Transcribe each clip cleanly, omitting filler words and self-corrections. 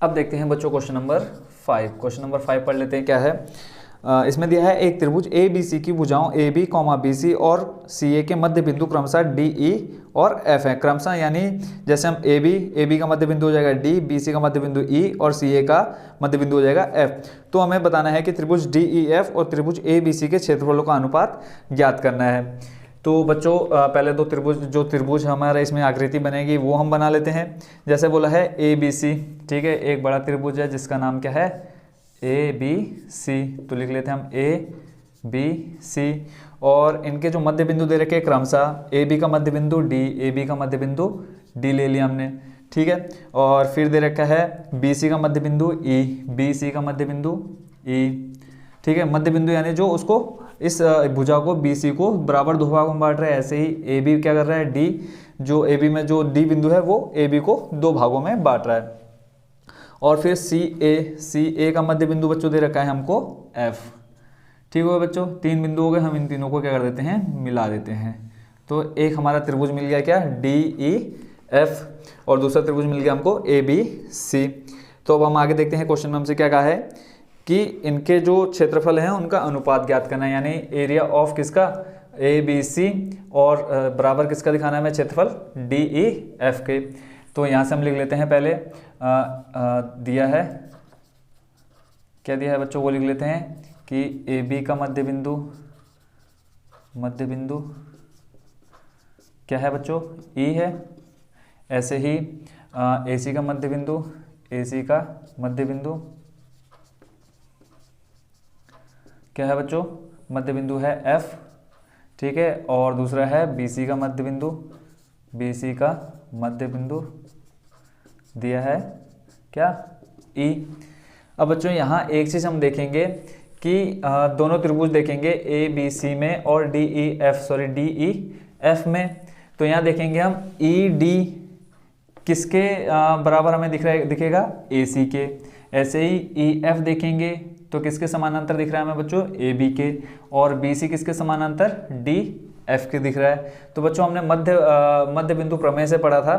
अब देखते हैं बच्चों क्वेश्चन नंबर 5। क्वेश्चन नंबर 5 पढ़ लेते हैं। क्या है इसमें दिया है एक त्रिभुज ए बी सी की भुजाओं A B comma B C और सी ए के मध्य बिंदु क्रमशः डी ई और एफ है। क्रमशः यानी जैसे हम ए बी का मध्य बिंदु हो जाएगा डी, बी सी का मध्य बिंदु ई और सी ए का मध्य बिंदु हो जाएगा एफ। तो हमें बताना है कि त्रिभुज डी ई एफ और त्रिभुज ए बी सी के क्षेत्रफलों का अनुपात ज्ञात करना है। तो बच्चों पहले दो त्रिभुज हमारा इसमें आकृति बनेगी वो हम बना लेते हैं। जैसे बोला है ए बी सी, ठीक है, एक बड़ा त्रिभुज है जिसका नाम क्या है ए बी सी। तो लिख लेते हैं हम ए बी सी और इनके जो मध्य बिंदु दे रखे क्रमशः ए बी का मध्य बिंदु डी, ए बी का मध्य बिंदु डी ले लिया हमने, ठीक है। और फिर दे रखा है बी सी का मध्य बिंदु ई, बी सी का मध्य बिंदु ई, ठीक है। मध्य बिंदु यानी जो उसको इस भुजा को बी सी को बराबर दो भागों में बांट रहा है, ऐसे ही ए बी क्या कर रहा है डी, जो ए बी में जो डी बिंदु है वो ए बी को दो भागों में बांट रहा है। और फिर सी ए का मध्य बिंदु बच्चों दे रखा है हमको एफ, ठीक हो गया बच्चों। तीन बिंदु हो गए, हम इन तीनों को क्या कर देते हैं मिला देते हैं। तो एक हमारा त्रिभुज मिल गया क्या डी ई एफ और दूसरा त्रिभुज मिल गया हमको ए बी सी। तो अब हम आगे देखते हैं क्वेश्चन में हमसे क्या कहा है कि इनके जो क्षेत्रफल हैं उनका अनुपात ज्ञात करना है, यानी एरिया ऑफ किसका ए बी सी और बराबर किसका दिखाना है हमें क्षेत्रफल डी ई एफ के। तो यहाँ से हम लिख लेते हैं पहले दिया है, क्या दिया है बच्चों वो लिख लेते हैं कि ए बी का मध्य बिंदु क्या है बच्चों ई है। ऐसे ही ए सी का मध्य बिंदु क्या है बच्चों मध्य बिंदु है एफ, ठीक है। और दूसरा है बी सी का मध्य बिंदु दिया है क्या ई। अब बच्चों यहाँ एक चीज़ हम देखेंगे कि दोनों त्रिभुज देखेंगे ए बी सी में और डी ई एफ में। तो यहाँ देखेंगे हम ई डी किसके बराबर हमें दिखेगा ए सी के। ऐसे ही ई एफ देखेंगे तो किसके समानांतर दिख रहा है हमें बच्चों ए बी के, और बी सी किसके समानांतर डी एफ के दिख रहा है। तो बच्चों हमने मध्य बिंदु प्रमेय से पढ़ा था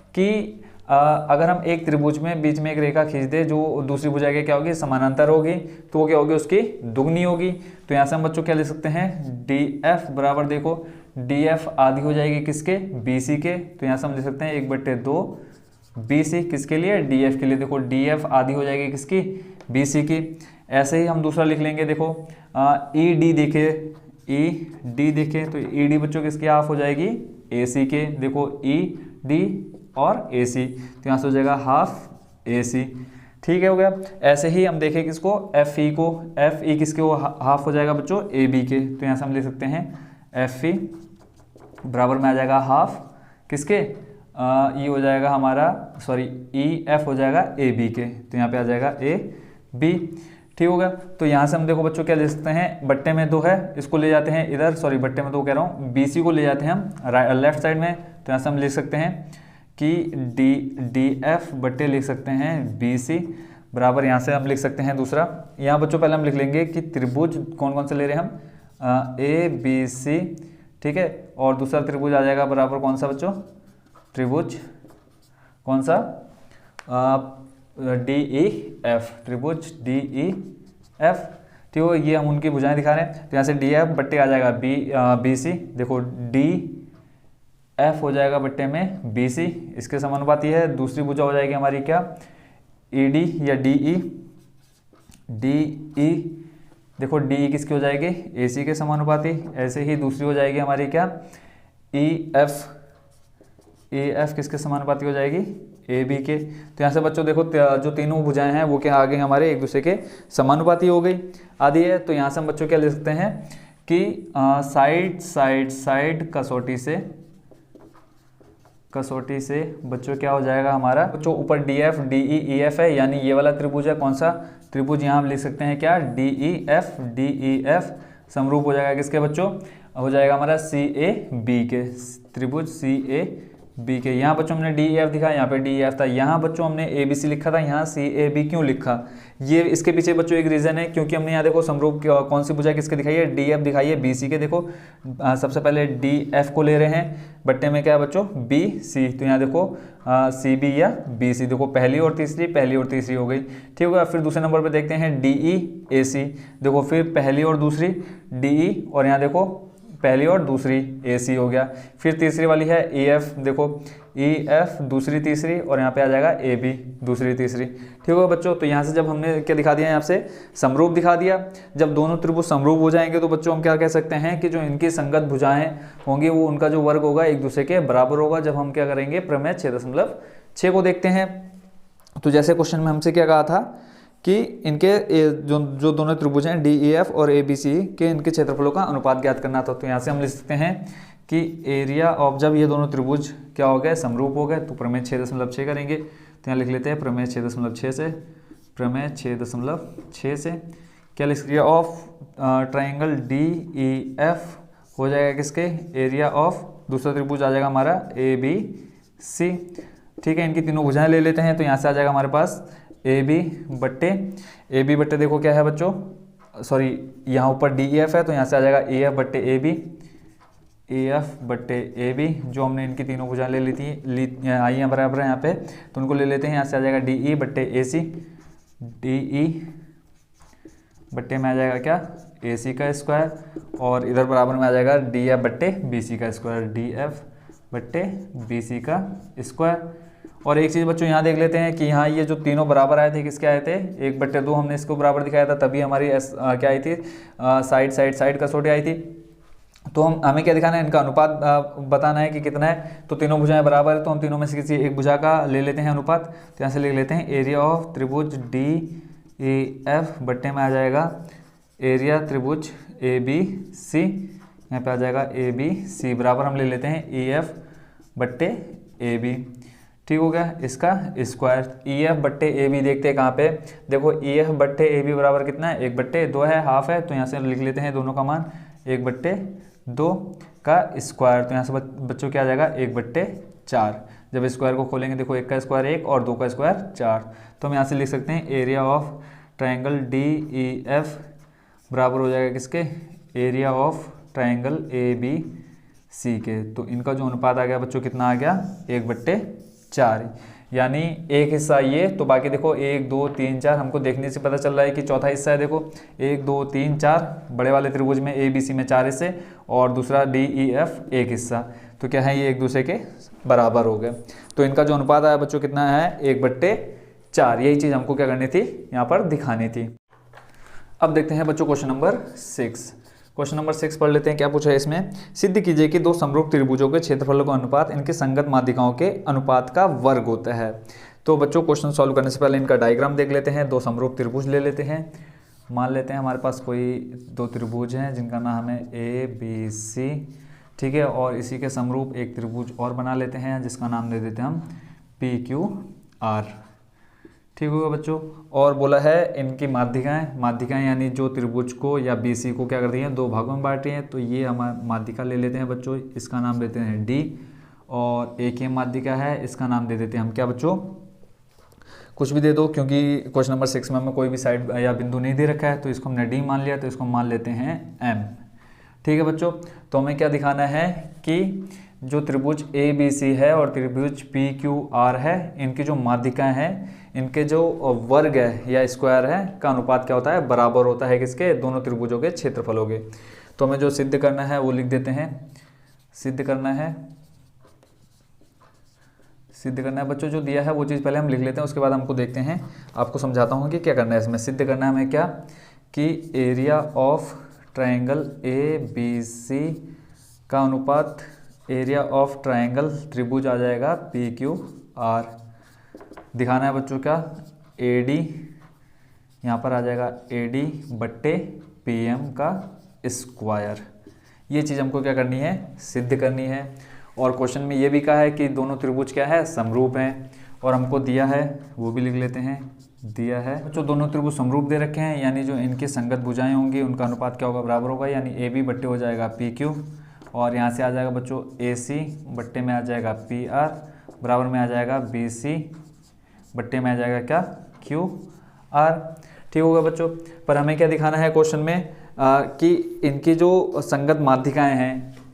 कि अगर हम एक त्रिभुज में बीच में एक रेखा खींच दे जो दूसरी भुजा के क्या होगी समानांतर होगी, तो वो क्या होगी उसकी दुगनी होगी। तो यहाँ से हम बच्चों क्या लिख सकते हैं डी एफ बराबर देखो डी एफ आधी हो जाएगी किसके बी सी के। तो यहाँ से हम लिख सकते हैं 1/2 बी सी किसके लिए डी एफ के लिए। देखो डी एफ आधी हो जाएगी किसकी बी सी की। ऐसे ही हम दूसरा लिख लेंगे, देखो ई डी देखे तो ई डी बच्चों किसकी हाफ हो जाएगी ए सी के। देखो ई डी और ए सी, तो यहाँ से हो जाएगा हाफ ए सी, ठीक है हो गया। ऐसे ही हम देखें किसको एफ ई को, एफ ई किसके वो हाफ हो जाएगा बच्चों ए बी के। तो यहाँ से हम लिख सकते हैं एफ ई बराबर में आ जाएगा हाफ किसके ई हो जाएगा हमारा ई एफ हो जाएगा ए बी के। तो यहाँ पे आ जाएगा ए बी, ठीक हो गया। तो यहाँ से हम देखो बच्चों क्या ले सकते हैं बट्टे में 2 है, इसको ले जाते हैं इधर, बट्टे में 2 कह रहा हूँ, बी सी को ले जाते हैं हम लेफ्ट साइड में। तो यहाँ से हम लिख सकते हैं कि डी एफ बट्टे लिख सकते हैं बी सी बराबर, यहाँ से हम लिख सकते हैं दूसरा। यहाँ बच्चों पहले हम लिख लेंगे कि त्रिभुज कौन कौन से ले रहे हैं हम ए बी सी, ठीक है। और दूसरा त्रिभुज आ जाएगा बराबर कौन सा बच्चों त्रिभुज कौन सा डी ई एफ, त्रिभुज डी ई एफ, ठीक है। ये हम उनकी भुजाएं दिखा रहे हैं। तो यहाँ से डी एफ बट्टे आ जाएगा बी सी, देखो डी एफ हो जाएगा बट्टे में बी सी, इसके समानुपाती है। दूसरी भुजा हो जाएगी हमारी क्या ई डी या डी ई, देखो डी ई किसकी हो जाएगी ए सी के समानुपाती। ऐसे ही दूसरी हो जाएगी हमारी क्या ई एफ किसके समानुपाती हो जाएगी ए बी के। तो यहाँ से बच्चों देखो जो तीनों भुजाएं हैं वो क्या आ गई हमारे एक दूसरे के समानुपाती हो गई आदि है। तो यहाँ से हम बच्चों क्या ले सकते हैं कि साइड कसौटी से बच्चों क्या हो जाएगा हमारा बच्चों ऊपर D F D E F है, यानी ये वाला त्रिभुज है कौन सा त्रिभुज, यहाँ हम लिख सकते हैं क्या डी ई एफ समरूप हो जाएगा किसके बच्चों हो जाएगा हमारा सी ए बी के, त्रिभुज सी ए बी के। यहाँ बच्चों हमने डी एफ दिखा, यहाँ पे डी एफ था, यहाँ बच्चों हमने ए बी सी लिखा था, यहाँ सी ए बी क्यों लिखा, ये इसके पीछे बच्चों एक रीज़न है, क्योंकि हमने यहाँ देखो समरूप कौन सी भुजा किसके दिखाई है, डी एफ दिखाई है बी सी के। देखो सबसे पहले डी एफ को ले रहे हैं, बट्टे में क्या है बच्चों बी सी, तो यहाँ देखो सी बी या बी सी, देखो पहली और तीसरी हो गई, ठीक होगा। फिर दूसरे नंबर पे देखते हैं डी ई ए सी, देखो फिर पहली और दूसरी डी ई, और यहाँ देखो पहली और दूसरी ए सी हो गया। फिर तीसरी वाली है ई एफ, देखो ई एफ दूसरी तीसरी, और यहाँ पे आ जाएगा ए बी दूसरी तीसरी, ठीक होगा बच्चों। तो यहाँ से जब हमने क्या दिखा दिया, यहाँ से समरूप दिखा दिया। जब दोनों त्रिभुज समरूप हो जाएंगे तो बच्चों हम क्या कह सकते हैं कि जो इनकी संगत भुजाएं होंगी वो उनका जो वर्ग होगा एक दूसरे के बराबर होगा। जब हम क्या करेंगे प्रमेय 6.6 को देखते हैं, तो जैसे क्वेश्चन में हमसे क्या कहा था कि इनके जो दोनों त्रिभुज हैं डी ई एफ और ए बी सी के इनके क्षेत्रफलों का अनुपात ज्ञात करना था। तो यहाँ से हम लिख सकते हैं कि एरिया ऑफ, जब ये दोनों त्रिभुज क्या हो गए समरूप हो गए, तो प्रमेय 6.6 करेंगे। तो यहाँ लिख लेते हैं प्रमेय 6.6 से, प्रमेय 6.6 से क्या लिख area of triangle D E F हो जाएगा किसके, एरिया ऑफ दूसरा त्रिभुज आ जाएगा हमारा ए बी सी, ठीक है। इनकी तीनों भुजाएं ले लेते हैं, तो यहाँ से आ जाएगा हमारे पास ए बी बट्टे देखो क्या है बच्चों, सॉरी यहाँ ऊपर डी ई एफ है, तो यहाँ से आ जाएगा ए एफ बट्टे ए बी, ए एफ बट्टे ए बी, जो हमने इनकी तीनों भुजाएं ले ली थी आई हैं बराबर है यहाँ पे, तो उनको ले लेते हैं। यहाँ से आ जाएगा डी ई बट्टे ए सी, डी ई बट्टे में आ जाएगा क्या ए सी का स्क्वायर, और इधर बराबर में आ जाएगा डी एफ बट्टे बी सी का स्क्वायर, डी एफ बट्टे बी सी का स्क्वायर। और एक चीज़ बच्चों यहाँ देख लेते हैं कि यहाँ ये जो तीनों बराबर आए थे किसके आए थे, 1/2 हमने इसको बराबर दिखाया था, तभी हमारी क्या आई थी साइड कसौटी आई थी। तो हमें क्या दिखाना है, इनका अनुपात बताना है कि कितना है। तो तीनों भुजाएं बराबर है, तो हम तीनों में से किसी एक भुजा का ले लेते हैं अनुपात। तो यहाँ से ले लेते हैं एरिया ऑफ त्रिभुज डी ए एफ बट्टे में आ जाएगा एरिया त्रिभुज ए बी सी, यहाँ पे आ जाएगा ए बी सी बराबर हम ले लेते हैं ई एफ बट्टे ए बी, ठीक हो गया। इसका स्क्वायर ई एफ बट्टे ए बी देखते हैं कहाँ पे, देखो ई एफ बट्टे ए बी बराबर कितना है 1/2 है, हाफ है, तो यहाँ से लिख लेते हैं दोनों का मान 1/2 का स्क्वायर। तो यहाँ से बच्चों क्या आ जाएगा 1/4। जब स्क्वायर को खोलेंगे देखो 1 का स्क्वायर 1 और 2 का स्क्वायर 4, तो हम यहाँ से लिख सकते हैं area of triangle D E F बराबर हो जाएगा किसके, area of triangle A B C के। तो इनका जो अनुपात आ गया बच्चों कितना आ गया 1/4, यानी एक हिस्सा ये, तो बाकी देखो 1 2 3 4 हमको देखने से पता चल रहा है कि चौथा हिस्सा है, देखो 1 2 3 4 बड़े वाले त्रिभुज में ए बी सी में 4 हिस्से और दूसरा डी ई एफ 1 हिस्सा, तो क्या है ये एक दूसरे के बराबर हो गए। तो इनका जो अनुपात आया बच्चों कितना है 1/4, यही चीज़ हमको क्या करनी थी यहाँ पर दिखानी थी। अब देखते हैं बच्चों क्वेश्चन नंबर 6। क्वेश्चन नंबर 6 पढ़ लेते हैं, क्या पूछा है इसमें, सिद्ध कीजिए कि दो समरूप त्रिभुजों के क्षेत्रफलों का अनुपात इनके संगत माध्यिकाओं के अनुपात का वर्ग होता है। तो बच्चों क्वेश्चन सॉल्व करने से पहले इनका डायग्राम देख लेते हैं। दो समरूप त्रिभुज ले लेते हैं, मान लेते हैं हमारे पास कोई दो त्रिभुज हैं जिनका नाम है ए बी सी, ठीक है, और इसी के समरूप एक त्रिभुज और बना लेते हैं जिसका नाम दे देते हैं हम पी क्यू आर, ठीक होगा बच्चों। और बोला है इनकी माध्यिकाएं यानी जो त्रिभुज को या बीसी को क्या कर दी हैं 2 भागों में बांटी हैं। तो ये हमारा माध्यिका ले लेते हैं बच्चों, इसका नाम देते हैं डी, और एक ये माध्यिका है इसका नाम दे देते हैं हम क्या बच्चों, कुछ भी दे दो, क्योंकि क्वेश्चन नंबर 6 में हमें कोई भी साइड या बिंदु नहीं दे रखा है, तो इसको हमने डी मान लिया, तो इसको मान लेते हैं एम, ठीक है बच्चों। तो हमें क्या दिखाना है कि जो त्रिभुज ए बी सी है और त्रिभुज पी क्यू आर है, इनकी जो माध्यिकाएं हैं, इनके जो वर्ग है या स्क्वायर है का अनुपात क्या होता है, बराबर होता है किसके, दोनों त्रिभुजों के क्षेत्रफलों के। तो हमें जो सिद्ध करना है वो लिख देते हैं, सिद्ध करना है बच्चों, जो दिया है वो चीज़ पहले हम लिख लेते हैं, उसके बाद हमको देखते हैं, आपको समझाता हूँ कि क्या करना है इसमें। सिद्ध करना है हमें क्या, कि area of triangle A B C का अनुपात एरिया ऑफ ट्राइंगल त्रिभुज आ जाएगा पी क्यू आर। दिखाना है बच्चों क्या, ए डी यहाँ पर आ जाएगा ए डी बट्टे पी एम का स्क्वायर। ये चीज़ हमको क्या करनी है, सिद्ध करनी है। और क्वेश्चन में ये भी कहा है कि दोनों त्रिभुज क्या है, समरूप हैं, और हमको दिया है वो भी लिख लेते हैं, दिया है बच्चों दोनों त्रिभुज समरूप दे रखे हैं, यानी जो इनकी संगत भुजाएं होंगी उनका अनुपात क्या होगा, बराबर होगा, यानी ए बी बट्टे हो जाएगा पी क्यू और यहाँ से आ जाएगा बच्चों AC बट्टे में आ जाएगा PR बराबर में आ जाएगा BC बट्टे में आ जाएगा क्या QR। ठीक होगा बच्चों। पर हमें क्या दिखाना है क्वेश्चन में कि इनकी जो संगत माध्यिकाएं हैं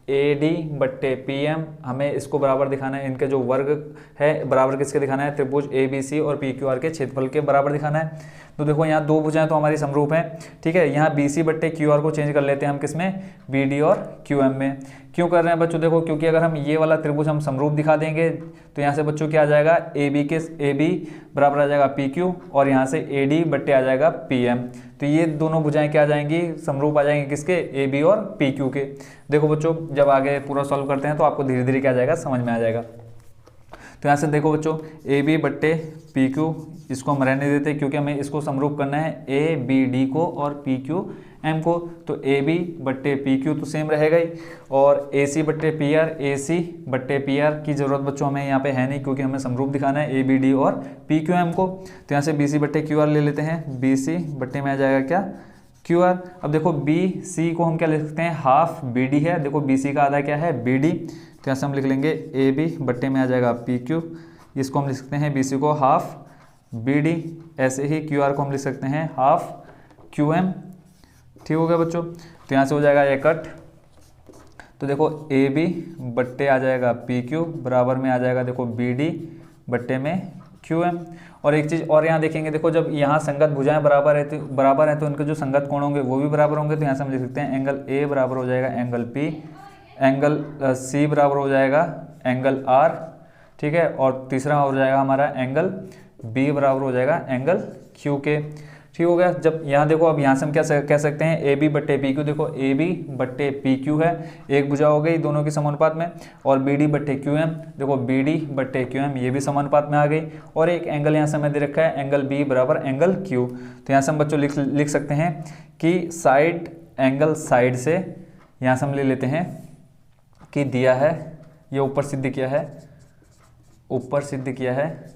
AD बट्टे PM, हमें इसको बराबर दिखाना है। इनके जो वर्ग है बराबर किसके दिखाना है, त्रिभुज ABC और PQR के क्षेत्रफल के बराबर दिखाना है। तो देखो यहाँ दो भुजाएं तो हमारी समरूप हैं, ठीक है। यहाँ BC बट्टे QR को चेंज कर लेते हैं हम किसमें, BD और QM में। क्यों कर रहे हैं बच्चों, देखो क्योंकि अगर हम ये वाला त्रिभुज हम समरूप दिखा देंगे तो यहाँ से बच्चों क्या आ जाएगा, AB बराबर आ जाएगा PQ और यहाँ से AD बट्टे आ जाएगा PM। तो ये दोनों भुजाएं क्या आ जाएंगी, समरूप आ जाएंगी किसके, AB और PQ के। देखो बच्चों जब आगे पूरा सॉल्व करते हैं तो आपको धीरे धीरे क्या आ जाएगा, समझ में आ जाएगा। तो यहाँ से देखो बच्चों AB बट्टे PQ, इसको हम रहने देते हैं क्योंकि हमें इसको समरूप करना है ABD को और PQM को। तो AB बट्टे PQ तो सेम रहेगा ही, और AC बट्टे PR, AC बट्टे PR की ज़रूरत बच्चों हमें यहाँ पे है नहीं क्योंकि हमें समरूप दिखाना है ABD और PQM को। तो यहाँ से BC बट्टे QR ले लेते हैं, BC बट्टे में आ जाएगा क्या, QR। अब देखो BC को हम क्या लिख सकते हैं, हाफ BD है। देखो BC का आधा क्या है, BD। तो यहाँ से हम लिख लेंगे AB बट्टे में आ जाएगा PQ, इसको हम लिख सकते हैं BC को हाफ BD। ऐसे ही QR को हम लिख सकते हैं हाफ QM। ठीक हो गया बच्चों। तो यहाँ से हो जाएगा ये कट। तो देखो AB बट्टे आ जाएगा PQ बराबर में आ जाएगा देखो BD बट्टे में QM। और एक चीज़ और यहाँ देखेंगे, देखो जब यहाँ संगत भुजाएं बराबर है तो इनके जो संगत कोण होंगे वो भी बराबर होंगे। तो यहाँ से हम लिख सकते हैं एंगल A बराबर हो जाएगा एंगल P, एंगल C बराबर हो जाएगा एंगल R, ठीक है। और तीसरा हो जाएगा हमारा एंगल B बराबर हो जाएगा एंगल Q के। ठीक हो गया। जब यहाँ देखो, अब यहाँ से हम क्या कह सकते हैं, AB बट्टे PQ। देखो AB बट्टे PQ है, एक भुजा हो गई दोनों की समानुपात में, और BD बट्टे QM, देखो BD बट्टे QM ये भी समानुपात में आ गई। और एक एंगल यहाँ से हमें दे रखा है एंगल B बराबर एंगल Q। तो यहाँ से हम बच्चों लिख सकते हैं कि साइड एंगल साइड से, यहाँ से हम ले लेते हैं कि दिया है, ये ऊपर सिद्ध किया है, ऊपर सिद्ध किया है,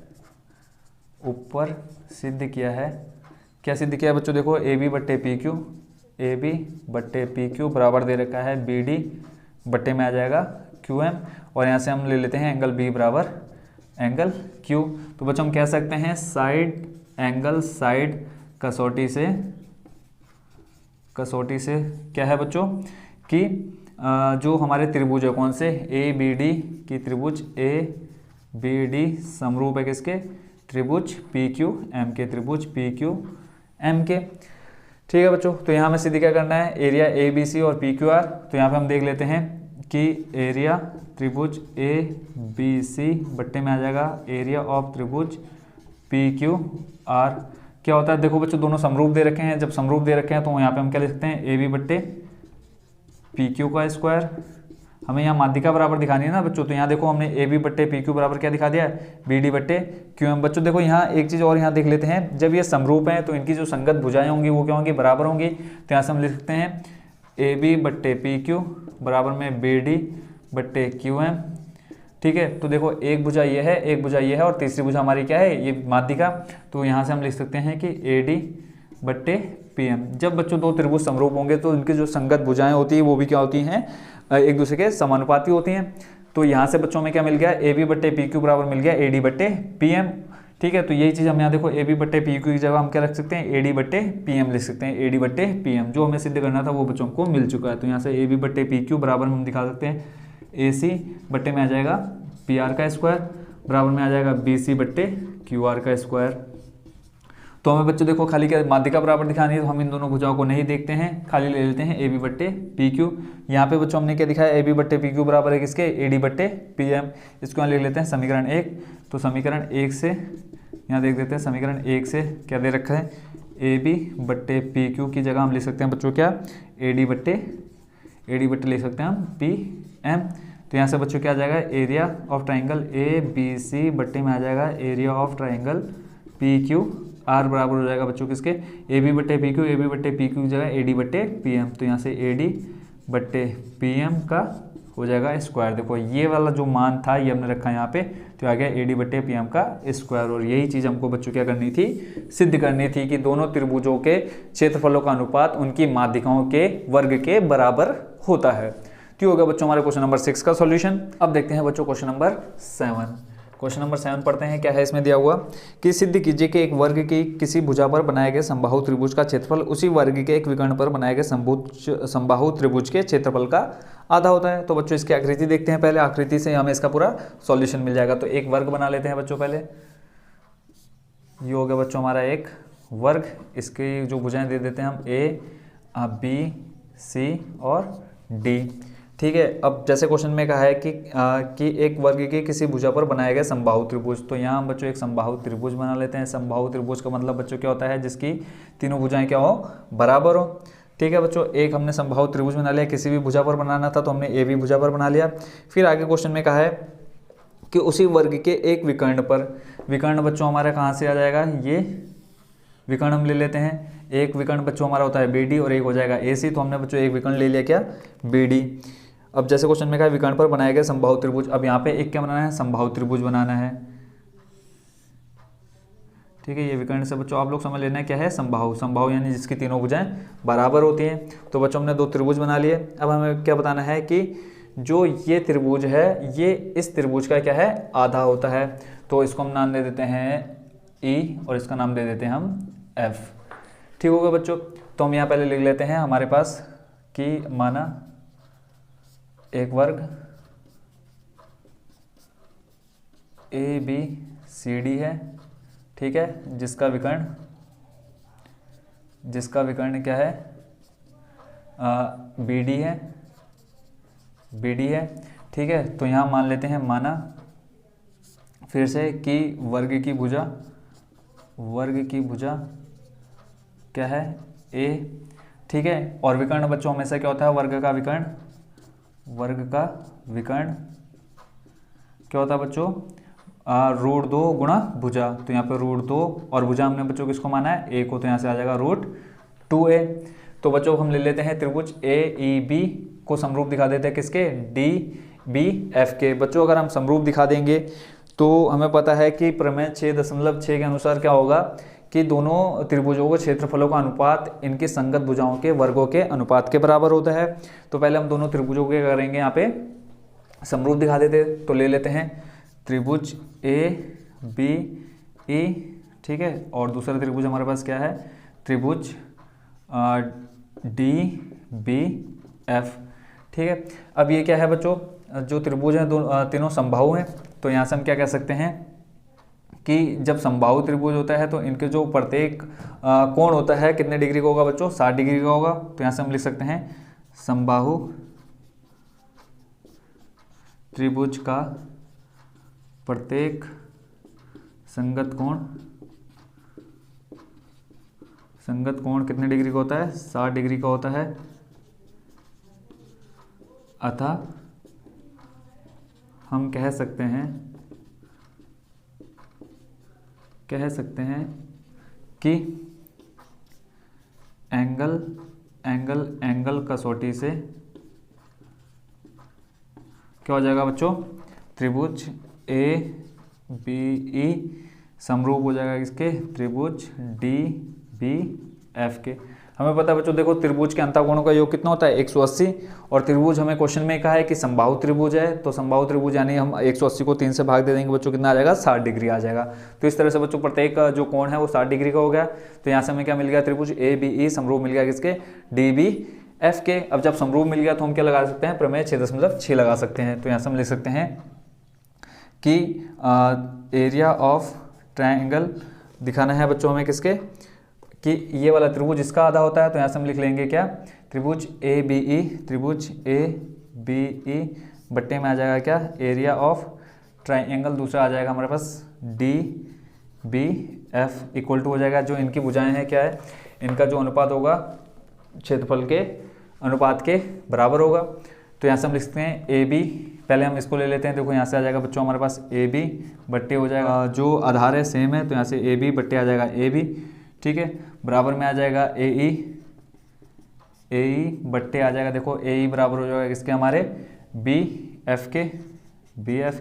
ऊपर सिद्ध किया है। क्या सिद्ध किया है बच्चों, देखो AB बट्टे PQ, AB बट्टे PQ बराबर दे रखा है BD बट्टे में आ जाएगा QM। और यहाँ से हम ले लेते हैं एंगल B बराबर एंगल Q। तो बच्चों हम कह सकते हैं साइड एंगल साइड कसौटी से क्या है बच्चों कि जो हमारे त्रिभुज है कौन से, ABD की त्रिभुज ABD समरूप है किसके, त्रिभुज PQM के, त्रिभुज PQM के। ठीक है बच्चों। तो यहाँ हमें सीधे क्या करना है, एरिया ABC और PQR। तो यहाँ पे हम देख लेते हैं कि एरिया त्रिभुज ABC बट्टे में आ जाएगा एरिया ऑफ त्रिभुज PQR। क्या होता है, देखो बच्चों दोनों समरूप दे रखे हैं, जब समरूप दे रखे हैं तो यहाँ पे हम क्या लिख सकते हैं, AB बट्टे PQ का स्क्वायर। हमें यहाँ माध्यिका बराबर दिखानी है ना बच्चों, तो यहाँ देखो हमने AB बट्टे PQ बराबर क्या दिखा दिया है, BD बट्टे QM। बच्चों देखो यहाँ एक चीज़ और यहाँ देख लेते हैं, जब ये समरूप हैं तो इनकी जो संगत भुजाएं होंगी वो क्या होंगी, बराबर होंगी। तो यहाँ से हम लिख सकते हैं AB बट्टे PQ बराबर में BD बट्टे QM। ठीक है। तो देखो एक भुजा ये है, एक भुजा ये है, और तीसरी भुजा हमारी क्या है, ये माध्यिका। तो यहाँ से हम लिख सकते हैं कि AD बट्टे PM। जब बच्चों दो त्रिभुज समरूप होंगे तो इनकी जो संगत भुजाएं होती है वो भी क्या होती हैं, एक दूसरे के समानुपाती होती हैं। तो यहाँ से बच्चों में क्या मिल गया, AB बट्टे PQ बराबर मिल गया AD बट्टे PM। ठीक है। तो यही चीज़ हम यहाँ देखो AB बट्टे PQ की जगह हम क्या रख सकते हैं, AD बट्टे PM लिख सकते हैं, AD बट्टे PM। जो हमें सिद्ध करना था वो बच्चों को मिल चुका है। तो यहाँ से AB बट्टे PQ बराबर हम दिखा सकते हैं AC बट्टे में आ जाएगा PR का स्क्वायर बराबर में आ जाएगा BC बट्टे QR का स्क्वायर। तो हमें बच्चों देखो खाली क्या माध्यिका बराबर दिखानी है, तो हम इन दोनों भुजाओं को नहीं देखते हैं, खाली ले लेते हैं AB बट्टे PQ। यहाँ पे बच्चों हमने क्या दिखाया, AB बट्टे PQ बराबर है किसके, AD बट्टे PM। इसको यहाँ लिख लेते हैं समीकरण 1। तो समीकरण 1 से यहाँ देख देते हैं, समीकरण 1 से क्या दे रखा है, AB बट्टे PQ की जगह हम लिख सकते हैं बच्चों क्या, AD बट्टे लिख सकते हैं हम PM। तो यहाँ से बच्चों क्या आ जाएगा, एरिया ऑफ ट्राइंगल ABC बट्टे में आ जाएगा एरिया ऑफ ट्राइंगल PQR बराबर हो जाएगा बच्चों किसके, AB बट्टे PQ की जगह AD बट्टे PM। तो यहाँ से AD बट्टे PM का हो जाएगा स्क्वायर। देखो ये वाला जो मान था ये हमने रखा यहाँ पे, तो आ गया AD बट्टे PM का स्क्वायर। और यही चीज़ हमको बच्चों क्या करनी थी, सिद्ध करनी थी कि दोनों त्रिभुजों के क्षेत्रफलों का अनुपात उनकी माध्यिकाओं के वर्ग के बराबर होता है। क्यों होगा बच्चों हमारे क्वेश्चन नंबर 6 का सॉल्यूशन। अब देखते हैं बच्चों क्वेश्चन नंबर 7। क्वेश्चन नंबर 7 पढ़ते हैं। क्या है इसमें दिया हुआ कि सिद्ध कीजिए कि एक वर्ग की किसी भुजा पर बनाए गए समबाहु त्रिभुज का क्षेत्रफल उसी वर्ग के एक विकर्ण पर बनाए गए समबाहु त्रिभुज के क्षेत्रफल का आधा होता है। तो बच्चों इसकी आकृति देखते हैं पहले, आकृति से हमें इसका पूरा सॉल्यूशन मिल जाएगा। तो एक वर्ग बना लेते हैं बच्चों पहले। ये हो गया बच्चों हमारा एक वर्ग, इसकी जो भुजाएं दे देते हैं हम ए, बी, सी और डी। ठीक है, अब जैसे क्वेश्चन में कहा है कि एक वर्ग के किसी भुजा पर बनाया गया समबाहु त्रिभुज, तो यहाँ हम बच्चों एक समबाहु त्रिभुज बना लेते हैं। समबाहु त्रिभुज का मतलब बच्चों क्या होता है, जिसकी तीनों भुजाएं क्या हो, बराबर हो। ठीक है बच्चों, एक हमने समबाहु त्रिभुज बना लिया, किसी भी भुजा पर बनाना था तो हमने ए बी भुजा पर बना लिया। फिर आगे क्वेश्चन में कहा है कि उसी वर्ग के एक विकर्ण पर, विकर्ण बच्चों हमारा कहाँ से आ जाएगा, ये विकर्ण हम ले लेते हैं। एक विकर्ण बच्चों हमारा होता है बी डी और एक हो जाएगा ए सी, तो हमने बच्चों एक विकर्ण ले लिया क्या, बी डी। अब जैसे क्वेश्चन में कहा है विकर्ण पर बनाए गए समबाहु त्रिभुज, अब यहाँ पे एक क्या बनाना है, समबाहु त्रिभुज बनाना है। ठीक है, ये विकर्ण से बच्चों आप लोग समझ लेना है क्या है, समबाहु। समबाहु यानी जिसकी तीनों भुजाएं बराबर होती हैं। तो बच्चों हमने दो त्रिभुज बना लिए। अब हमें क्या बताना है कि जो ये त्रिभुज है ये इस त्रिभुज का क्या है, आधा होता है। तो इसको हम नाम दे देते हैं ई और इसका नाम दे देते हैं हम एफ। ठीक होगा बच्चों, तो हम यहाँ पहले लिख लेते हैं हमारे पास कि माना एक वर्ग ए बी सी डी है, ठीक है, जिसका विकर्ण क्या है, बी डी है, ठीक है। तो यहाँ मान लेते हैं, माना फिर से कि वर्ग की भुजा क्या है, ए, ठीक है। और विकर्ण बच्चों हमेशा क्या होता है, वर्ग का विकर्ण क्या होता है बच्चों, √2 गुणा भुजा। तो यहाँ पे √2 और भुजा हमने बच्चों किसको माना है, ए को, तो यहाँ से आ जाएगा √2a। तो बच्चों हम ले लेते हैं त्रिभुज ए ई बी को समरूप दिखा देते हैं किसके, डी बी एफ के। बच्चों अगर हम समरूप दिखा देंगे तो हमें पता है कि प्रमेय 6.6 के अनुसार क्या होगा कि दोनों त्रिभुजों के क्षेत्रफलों का अनुपात इनकी संगत भुजाओं के वर्गों के अनुपात के बराबर होता है। तो पहले हम दोनों त्रिभुजों के करेंगे यहाँ पे समरूप दिखा देते। तो ले लेते हैं त्रिभुज ए बी ई, ठीक है, और दूसरा त्रिभुज हमारे पास क्या है, त्रिभुज डी बी एफ, ठीक है। अब ये क्या है बच्चों, जो त्रिभुज हैं तीनों समबाहु हैं। तो यहाँ से हम क्या कह सकते हैं कि जब समबाहु त्रिभुज होता है तो इनके जो प्रत्येक कोण होता है कितने डिग्री का होगा बच्चों, 60 डिग्री का होगा। तो यहाँ से हम लिख सकते हैं समबाहु त्रिभुज का प्रत्येक संगत कोण कितने डिग्री का होता है, 60 डिग्री का होता है। अतः हम कह सकते हैं कि एंगल कसौटी से क्या हो जाएगा बच्चों, त्रिभुज ए बी ई समरूप हो जाएगा इसके त्रिभुज डी बी एफ के। हमें पता है बच्चों, देखो त्रिभुज के अंतःकोणों का योग कितना होता है, 180। और त्रिभुज हमें क्वेश्चन में कहा है कि समबाहु त्रिभुज है, तो समबाहु त्रिभुज यानी हम 180 को 3 से भाग दे देंगे बच्चों, कितना आ जाएगा, 60 डिग्री आ जाएगा। तो इस तरह से बच्चों प्रत्येक जो कोण है वो 60 डिग्री का हो गया। तो यहाँ से हमें क्या मिल गया, त्रिभुज ए बी ई समरूप मिल गया किसके, डी बी एफ के। अब जब समरूप मिल गया तो हम क्या लगा सकते हैं, प्रमेय 6.6 लगा सकते हैं। तो यहाँ से हम लिख सकते हैं कि एरिया ऑफ ट्रायंगल दिखाना है बच्चों हमें किसके, कि ये वाला त्रिभुज इसका आधा होता है। तो यहाँ से हम लिख लेंगे क्या, त्रिभुज ए बी ई, त्रिभुज ए बी ई बट्टे में आ जाएगा क्या, एरिया ऑफ ट्रायंगल दूसरा आ जाएगा हमारे पास D B F equal to हो जाएगा, जो इनकी भुजाएं हैं क्या है, इनका जो अनुपात होगा क्षेत्रफल के अनुपात के बराबर होगा। तो यहाँ से हम लिख सकते हैं ए बी, पहले हम इसको ले लेते हैं। देखो यहाँ से आ जाएगा बच्चों हमारे पास ए बी बट्टे हो जाएगा, जो आधार है सेम है, तो यहाँ से ए बी बट्टे आ जाएगा ए बी, ठीक है, बराबर में आ जाएगा ए ई बट्टे आ जाएगा, देखो ए ई बराबर हो जाएगा किसके, हमारे बी एफ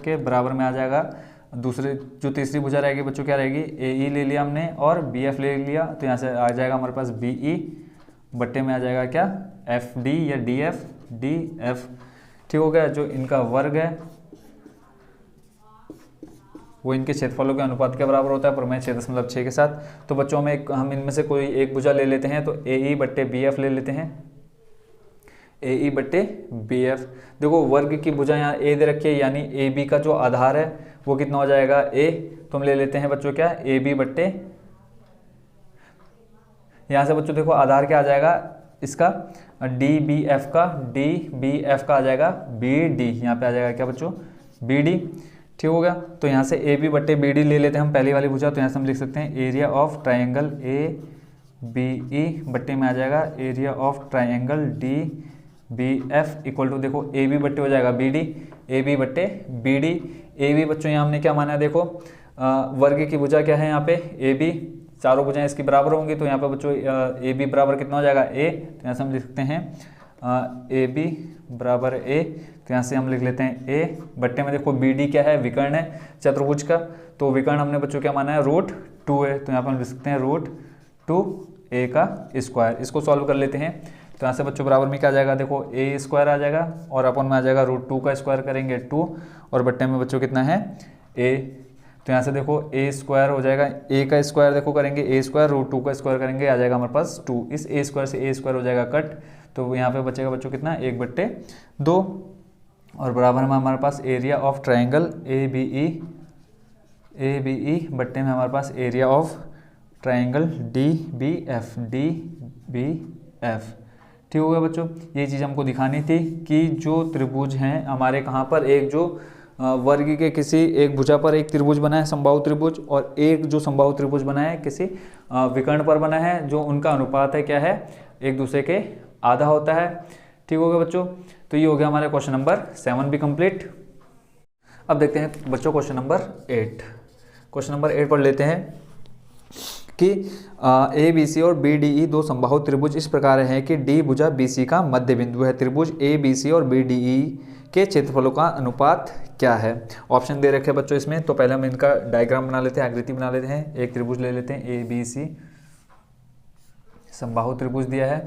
के बराबर में आ जाएगा। दूसरे जो तीसरी भुजा रहेगी बच्चों क्या रहेगी, ए ई ले लिया हमने और बी एफ ले लिया। तो यहाँ से आ जाएगा हमारे पास बी ई बट्टे में आ जाएगा क्या, एफ डी या डी एफ, ठीक हो गया। जो इनका वर्ग है वो इनके क्षेत्रफलों के अनुपात के बराबर होता है, प्रमेय 6.6 के साथ। तो बच्चों में हम इनमें से कोई एक भुजा ले लेते हैं, तो AE बट्टे BF ले लेते हैं, AE बट्टे BF। देखो वर्ग की भुजा यहाँ A दे रखी है, यानी AB का जो आधार है वो कितना हो जाएगा A। तो हम ले लेते हैं बच्चों क्या, AB बट्टे, यहाँ से बच्चों देखो आधार क्या आ जाएगा इसका, DBF का आ जाएगा BD, यहाँ पे आ जाएगा क्या बच्चों, BD। ठीक हो गया। तो यहाँ से AB बट्टे BD ले लेते हैं हम पहली वाली भुजा, तो यहाँ से हम लिख सकते हैं एरिया ऑफ ट्राइंगल ABE बट्टे में आ जाएगा area of triangle DBF equal to, देखो AB बट्टे हो जाएगा BD, AB बट्टे BD। AB बच्चों यहाँ हमने क्या माना है, देखो वर्ग की भुजा क्या है यहाँ पे AB, चारों भुजाएं इसकी बराबर होंगी, तो यहाँ पे बच्चों AB बराबर कितना हो जाएगा A। तो यहाँ से हम लिख सकते हैं AB बराबर A। तो यहाँ से हम लिख लेते हैं A बट्टे में, देखो BD क्या है, विकर्ण है चतुर्भुज का, तो विकर्ण हमने बच्चों क्या माना है, √2 है। तो यहाँ पर हम लिख सकते हैं √2A का स्क्वायर। इसको सॉल्व कर लेते हैं, तो यहाँ से बच्चों बराबर में क्या आ जाएगा, देखो A स्क्वायर आ जाएगा और अपन में आ जाएगा √2 का स्क्वायर करेंगे 2, और बट्टे में बच्चों कितना है A। तो यहाँ से देखो A स्क्वायर हो जाएगा, A का स्क्वायर देखो करेंगे A स्क्वायर, √2 का स्क्वायर करेंगे आ जाएगा हमारे पास 2, इस A स्क्वायर से A स्क्वायर हो जाएगा कट, तो यहाँ पे बचेगा बच्चों कितना 1/2, और बराबर में हमारे पास एरिया ऑफ ट्राइंगल ABE बट्टे में हमारे पास एरिया ऑफ ट्राइंगल DBF। ठीक हो गया बच्चों। ये चीज़ हमको दिखानी थी कि जो त्रिभुज हैं हमारे कहाँ पर, एक जो वर्ग के किसी एक भुजा पर एक त्रिभुज बना है समबाहु त्रिभुज, और एक जो समबाहु त्रिभुज बना है किसी विकर्ण पर बना है, जो उनका अनुपात है क्या है, एक दूसरे के आधा होता है। ठीक हो गया बच्चों। तो ये हो गया हमारा क्वेश्चन नंबर 7 भी कंप्लीट। अब देखते हैं बच्चों क्वेश्चन नंबर 8। क्वेश्चन नंबर 8 पढ़ लेते हैं कि ABC और BDE दो समबाहु त्रिभुज इस प्रकार है कि D भुजा BC का मध्य बिंदु है। त्रिभुज ABC और BDE के क्षेत्रफलों का अनुपात क्या है। ऑप्शन दे रखे हैं बच्चों इसमें, तो पहले हम इनका डायग्राम बना लेते हैं, आकृति बना लेते हैं। एक त्रिभुज ले लेते हैं ABC, समबाहु त्रिभुज दिया है,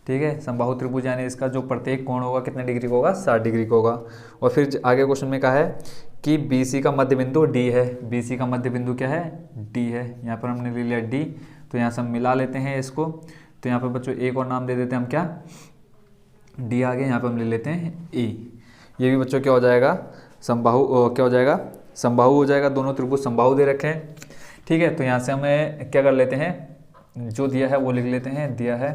ठीक है। समबाहु त्रिभुज यानी इसका जो प्रत्येक कोण होगा कितने डिग्री का होगा, 60 डिग्री का होगा। और फिर आगे क्वेश्चन में कहा है कि BC का मध्य बिंदु D है, BC का मध्य बिंदु क्या है, D है। यहाँ पर हमने ले लिया D, तो यहाँ से हम मिला लेते हैं इसको। तो यहाँ पर बच्चों एक और नाम दे देते हैं हम, क्या, D आगे यहाँ पर हम ले लेते हैं E। ये भी बच्चों क्या हो जाएगा, समबाहु, क्या हो जाएगा, समबाहु हो जाएगा। दोनों त्रिभुज समबाहु दे रखे हैं, ठीक है। तो यहाँ से हमें क्या कर लेते हैं, जो दिया है वो लिख लेते हैं। दिया है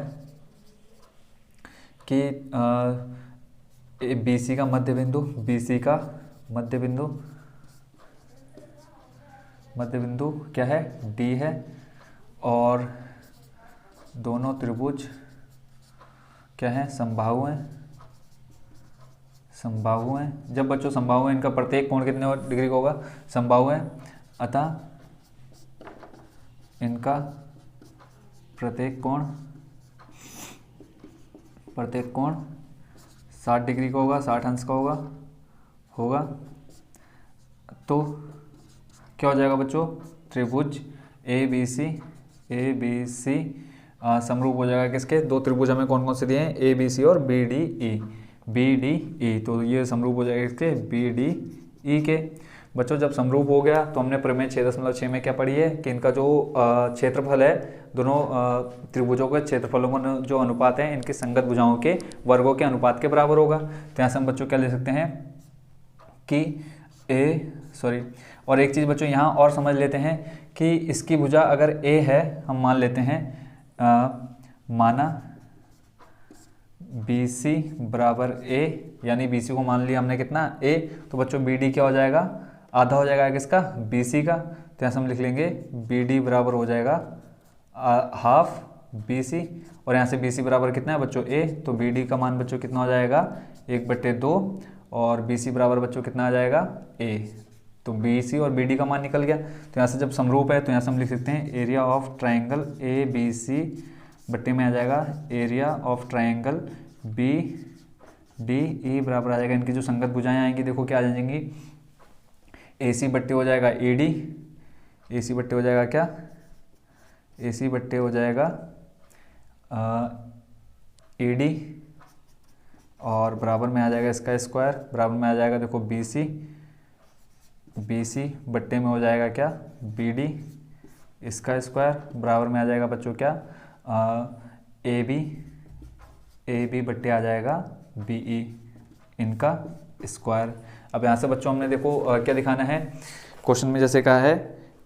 कि BC का मध्य बिंदु, BC का मध्य बिंदु क्या है, D है, और दोनों त्रिभुज क्या है, समबाहु हैं। जब बच्चों समबाहु हैं, इनका प्रत्येक कोण कितने डिग्री का होगा, समबाहु है, अतः इनका प्रत्येक कोण 60 डिग्री का होगा, 60 अंश का होगा। तो क्या हो जाएगा बच्चों, त्रिभुज ABC समरूप हो जाएगा किसके, दो त्रिभुज हमें कौन कौन से दिए हैं, ABC और BDE। तो ये समरूप हो जाएगा इसके BDE के। बच्चों जब समरूप हो गया तो हमने प्रमेय 6.6 में क्या पढ़ी है कि इनका जो क्षेत्रफल है, दोनों त्रिभुजों के क्षेत्रफलों का जो अनुपात है इनकी संगत भुजाओं के वर्गों के अनुपात के बराबर होगा। तो यहाँ से हम बच्चों क्या ले सकते हैं कि और एक चीज़ बच्चों यहाँ और समझ लेते हैं कि इसकी भुजा अगर A है, हम मान लेते हैं माना BC बराबर A, यानी BC को मान लिया हमने कितना A, तो बच्चों BD क्या हो जाएगा, आधा हो जाएगा किसका, BC का। तो यहाँ से हम लिख लेंगे BD बराबर हो जाएगा हाफ BC, और यहाँ से BC बराबर कितना है बच्चों A, तो BD का मान बच्चों कितना हो जाएगा 1/2, और BC बराबर बच्चों कितना आ जाएगा A। तो BC और BD का मान निकल गया। तो यहाँ से जब समरूप है तो यहाँ से हम लिख सकते हैं एरिया ऑफ ट्राइंगल ABC बट्टे में आ जाएगा एरिया ऑफ ट्राइंगल BDE बराबर आ जाएगा, इनकी जो संगत भुजाएं आएंगी देखो क्या आ जाएंगी, AC बट्टे हो जाएगा AD, AC बट्टे हो जाएगा क्या, AC बट्टे हो जाएगा AD, और बराबर में आ जाएगा इसका स्क्वायर, बराबर में आ जाएगा देखो बी सी बट्टे में हो जाएगा क्या बी डी, इसका स्क्वायर बराबर में आ जाएगा बच्चों क्या ए बी बट्टे आ जाएगा बी ई, इनका स्क्वायर। अब यहाँ से बच्चों हमने देखो क्या दिखाना है, क्वेश्चन में जैसे कहा है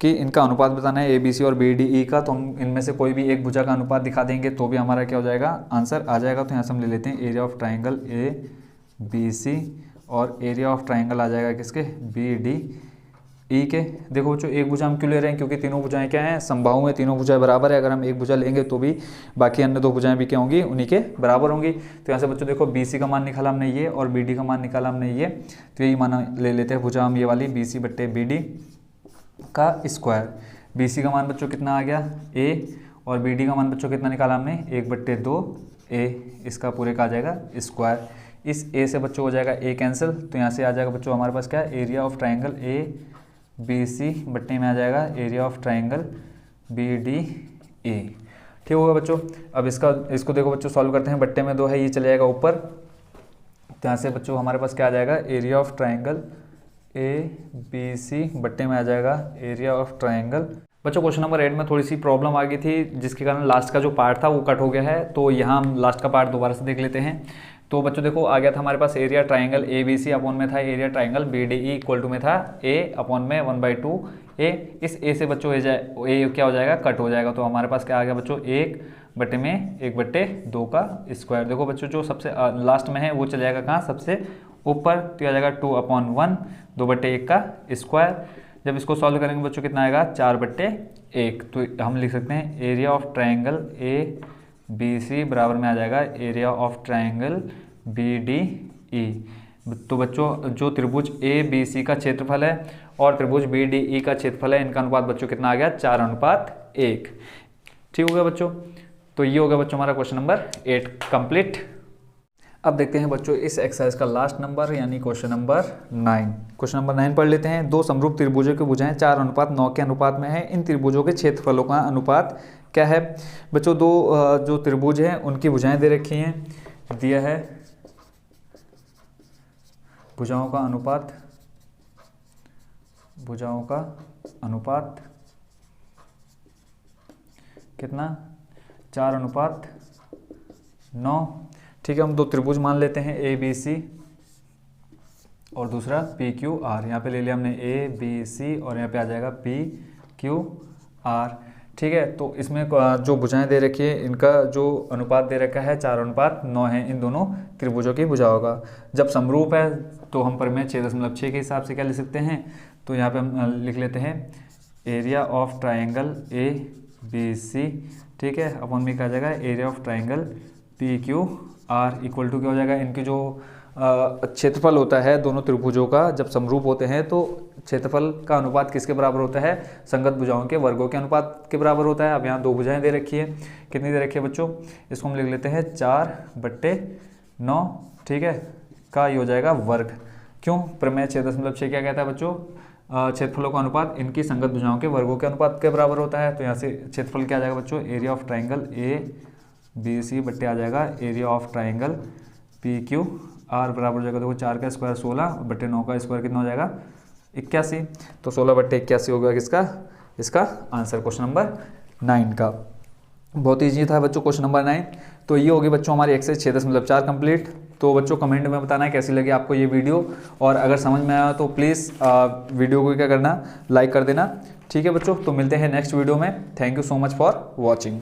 कि इनका अनुपात बताना है ए बी सी और बी डी ई का, तो हम इनमें से कोई भी एक भुजा का अनुपात दिखा देंगे तो भी हमारा क्या हो जाएगा आंसर आ जाएगा। तो यहाँ से हम ले लेते हैं area of triangle A B C और एरिया ऑफ ट्राइंगल आ जाएगा किसके बी डी ई के। देखो बच्चों एक भुजा हम क्यों ले रहे हैं, क्योंकि तीनों भुजाएं क्या हैं समबाहु में, तीनों भुजाएं बराबर है। अगर हम एक भुजा लेंगे तो भी बाकी अन्य दो भुजाएं भी क्या होंगी उन्हीं के बराबर होंगी। तो यहाँ से बच्चों देखो बी सी का मान निकाला हमने ये और बी डी का मान निकाला हमने ये, तो यही मान ले लेते हैं भुजा हम ये वाली बी सी बट्टे बी डी का स्क्वायर। बी सी का मान बच्चों कितना आ गया ए और बी डी का मान बच्चों कितना निकाला हमने 1/2 ए, इसका पूरे का आ जाएगा स्क्वायर। इस ए से बच्चों हो जाएगा ए कैंसिल, तो यहाँ से आ जाएगा बच्चों हमारे पास क्या area of triangle A B C बट्टे में आ जाएगा area of triangle B D A. ठीक होगा बच्चों। अब इसको देखो बच्चों सॉल्व करते हैं, बट्टे में 2 है ये चले जाएगा ऊपर, तो यहाँ से बच्चों हमारे पास क्या आ जाएगा area of triangle A B C बट्टे में आ जाएगा एरिया ऑफ ट्राइंगल। बच्चों क्वेश्चन नंबर 8 में थोड़ी सी प्रॉब्लम आ गई थी जिसके कारण लास्ट का जो पार्ट था वो कट हो गया है, तो यहाँ हम लास्ट का पार्ट दोबारा से देख लेते हैं। तो बच्चों देखो आ गया था हमारे पास area triangle A B C upon में था area triangle B D E equal to में था ए अपॉन में 1/2 ए। इस ए से बच्चों ए क्या हो जाएगा कट हो जाएगा, तो हमारे पास क्या आ गया बच्चों 1/2 का स्क्वायर। देखो बच्चों जो सबसे लास्ट में है वो चले जाएगा कहाँ सबसे ऊपर, तो आ जाएगा 2/1 2/1 का स्क्वायर। जब इसको सॉल्व करेंगे बच्चों कितना आएगा 4/1, तो हम लिख सकते हैं area of triangle A B C बराबर में आ जाएगा area of triangle B D E. तो बच्चों जो त्रिभुज ए बी सी का क्षेत्रफल है और त्रिभुज बी डी ई का क्षेत्रफल है, इनका अनुपात बच्चों कितना आ गया 4:1। ठीक हो गया बच्चों। तो ये हो गया बच्चों हमारा क्वेश्चन नंबर 8 कंप्लीट। अब देखते हैं बच्चों इस एक्सरसाइज का लास्ट नंबर यानी क्वेश्चन नंबर 9। क्वेश्चन नंबर 9 पढ़ लेते हैं। दो समरूप त्रिभुजों की भुजाएं 4:9 के अनुपात में है, इन त्रिभुजों के क्षेत्रफलों का अनुपात क्या है। बच्चों दो जो त्रिभुज हैं उनकी भुजाएं दे रखी हैं, दिया है भुजाओं का अनुपात कितना 4:9। ठीक है, हम दो त्रिभुज मान लेते हैं ए बी सी और दूसरा पी क्यू आर। यहाँ पे ले लिया हमने ए बी सी और यहाँ पे आ जाएगा पी क्यू आर। ठीक है, तो इसमें जो भुजाएं दे रखी है इनका जो अनुपात दे रखा है 4:9 है इन दोनों त्रिभुजों की भुजाओं का। जब समरूप है तो हम परिमेय 6.6 के हिसाब से क्या लिख सकते हैं, तो यहाँ पे हम लिख लेते हैं area of triangle A B C. ठीक है, अपॉन में क्या आ जाएगा area of triangle P Q R equal to क्या हो जाएगा इनकी जो क्षेत्रफल होता है दोनों त्रिभुजों का जब समरूप होते हैं तो क्षेत्रफल का अनुपात किसके बराबर होता है, संगत भुजाओं के वर्गों के अनुपात के बराबर होता है। अब यहाँ दो भुजाएं दे रखी है, कितनी दे रखी है बच्चों, इसको हम लिख लेते हैं 4/9। ठीक है, का ये हो जाएगा वर्ग। क्यों, प्रमेय 6.6 क्या कहता है बच्चों, क्षेत्रफलों का अनुपात इनकी संगत भुजाओं के वर्गों के अनुपात के बराबर होता है। तो यहाँ से क्षेत्रफल क्या आ जाएगा बच्चों, area of triangle A B C बट्टे आ जाएगा area of triangle P Q R बराबर हो जाएगा, देखो 4 का स्क्वायर 16/9 का स्क्वायर कितना हो जाएगा 81। तो 16/81 हो गया किसका, इसका आंसर क्वेश्चन नंबर 9 का। बहुत ईजी था बच्चं क्वेश्चन नंबर 9। तो ये होगी बच्चों हमारी एक्सरसाइज 6.4 कंप्लीट। तो बच्चों कमेंट में बताना है कैसी लगी आपको ये वीडियो, और अगर समझ में आया तो प्लीज़ वीडियो को क्या करना, लाइक कर देना। ठीक है बच्चों, तो मिलते हैं नेक्स्ट वीडियो में। Thank you so much for watching.